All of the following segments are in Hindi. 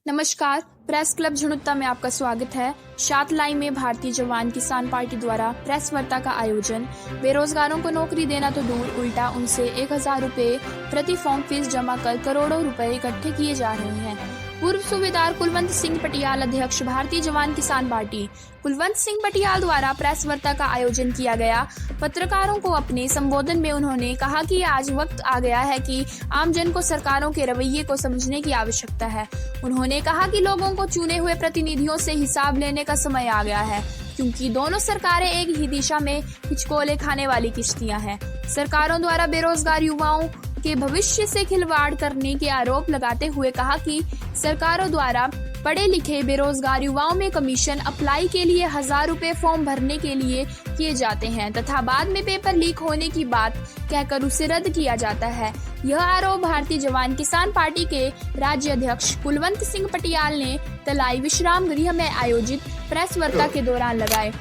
नमस्कार, प्रेस क्लब झुनुत्ता में आपका स्वागत है। शातलाई में भारतीय जवान किसान पार्टी द्वारा प्रेस वार्ता का आयोजन। बेरोजगारों को नौकरी देना तो दूर, उल्टा उनसे 1000 रुपए प्रति फॉर्म फीस जमा कर करोड़ों रुपए इकट्ठे किए जा रहे हैं। पूर्व सूबेदार कुलवंत सिंह पटियाल, अध्यक्ष भारतीय जवान किसान पार्टी। कुलवंत सिंह पटियाल द्वारा प्रेस वार्ता का आयोजन किया गया। पत्रकारों को अपने संबोधन में उन्होंने कहा कि आज वक्त आ गया है कि आम जन को सरकारों के रवैये को समझने की आवश्यकता है। उन्होंने कहा कि लोगों को चुने हुए प्रतिनिधियों से हिसाब लेने का समय आ गया है, क्योंकि दोनों सरकारें एक ही दिशा में हिचकोले खाने वाली किश्तियां हैं। सरकारों द्वारा बेरोजगार युवाओं के भविष्य से खिलवाड़ करने के आरोप लगाते हुए कहा कि सरकारों द्वारा पढ़े लिखे बेरोजगार युवाओं में कमीशन अप्लाई के लिए 1000 रुपए फॉर्म भरने के लिए किए जाते हैं तथा बाद में पेपर लीक होने की बात कहकर उसे रद्द किया जाता है। यह आरोप भारतीय जवान किसान पार्टी के राज्य अध्यक्ष कुलवंत सिंह पटियाल ने तलाई विश्राम गृह में आयोजित प्रेस वार्ता के दौरान लगाए।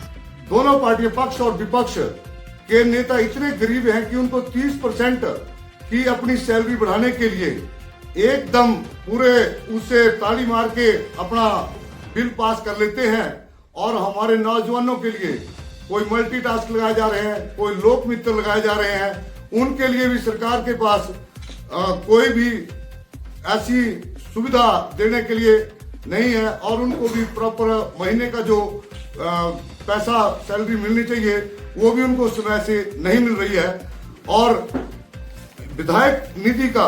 दोनों पार्टियां, पक्ष और विपक्ष के नेता इतने गरीब हैं कि उनको 30% की अपनी सैलरी बढ़ाने के लिए एकदम पूरे उसे ताली मार के अपना बिल पास कर लेते हैं। और हमारे नौजवानों के लिए कोई मल्टीटास्क लगाए जा रहे हैं, कोई लोक मित्र लगाए जा रहे हैं। उनके लिए भी सरकार के पास कोई भी ऐसी सुविधा देने के लिए नहीं है और उनको भी प्रॉपर महीने का जो पैसा सैलरी मिलनी चाहिए वो भी उनको समय से नहीं मिल रही है। और विधायक निधि का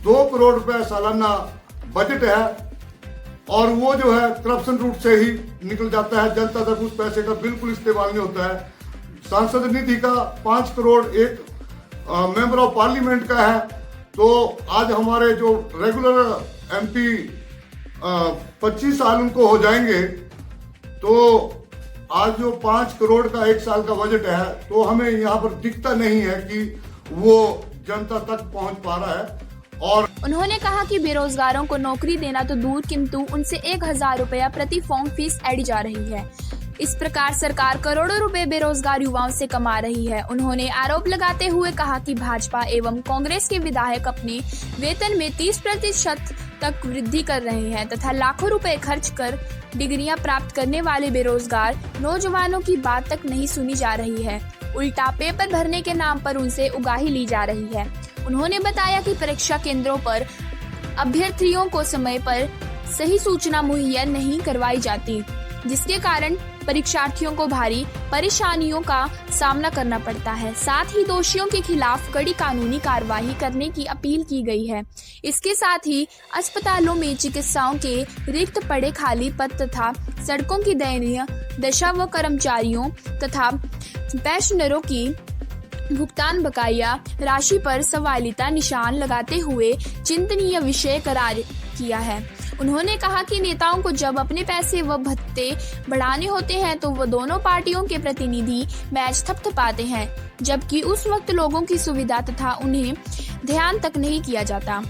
2 करोड़ रुपए सालाना बजट है और वो जो है करप्शन रूट से ही निकल जाता है। जनता तक उस पैसे का बिल्कुल इस्तेमाल नहीं होता है। सांसद निधि का 5 करोड़ एक मेंबर ऑफ पार्लियामेंट का है। तो आज हमारे जो रेगुलर एमपी 25 साल उनको हो जाएंगे, तो आज जो 5 करोड़ का 1 साल का बजट है, तो हमें यहाँ पर दिखता नहीं है कि वो जनता तक पहुंच पा रहा है। और उन्होंने कहा कि बेरोजगारों को नौकरी देना तो दूर, किंतु उनसे 1000 रुपया प्रति फॉर्म फीस ऐडी जा रही है। इस प्रकार सरकार करोड़ों रुपए बेरोजगार युवाओं से कमा रही है। उन्होंने आरोप लगाते हुए कहा कि भाजपा एवं कांग्रेस के विधायक अपने वेतन में 30% तक वृद्धि कर रहे हैं तथा लाखों रुपए खर्च कर डिग्रियां प्राप्त करने वाले बेरोजगार नौजवानों की बात तक नहीं सुनी जा रही है। उल्टा पेपर भरने के नाम पर उनसे उगाही ली जा रही है। उन्होंने बताया कि परीक्षा केंद्रों पर अभ्यर्थियों को समय पर सही सूचना मुहैया नहीं करवाई जाती, जिसके कारण परीक्षार्थियों को भारी परेशानियों का सामना करना पड़ता है। साथ ही दोषियों के खिलाफ कड़ी कानूनी कार्यवाही करने की अपील की गई है। इसके साथ ही अस्पतालों में चिकित्साओं के रिक्त पड़े खाली पद तथा सड़कों की दयनीय दशा व कर्मचारियों तथा पेंशनरों की भुगतान बकाया राशि पर सवालियता निशान लगाते हुए चिंतनीय विषय करार किया है। उन्होंने कहा कि नेताओं को जब अपने पैसे व भत्ते बढ़ाने होते हैं तो वो दोनों पार्टियों के प्रतिनिधि मैच थपथपाते हैं, जबकि उस वक्त लोगों की सुविधा तथा उन्हें ध्यान तक नहीं किया जाता।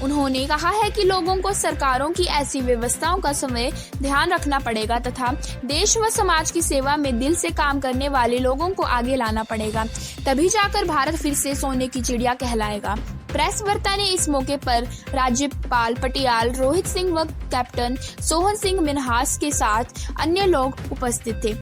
उन्होंने कहा है कि लोगों को सरकारों की ऐसी व्यवस्थाओं का समय ध्यान रखना पड़ेगा तथा देश व समाज की सेवा में दिल से काम करने वाले लोगों को आगे लाना पड़ेगा, तभी जाकर भारत फिर से सोने की चिड़िया कहलाएगा। प्रेस वार्ता ने इस मौके पर राज्यपाल पटियाल, रोहित सिंह व कैप्टन सोहन सिंह मिन्हास के साथ अन्य लोग उपस्थित थे।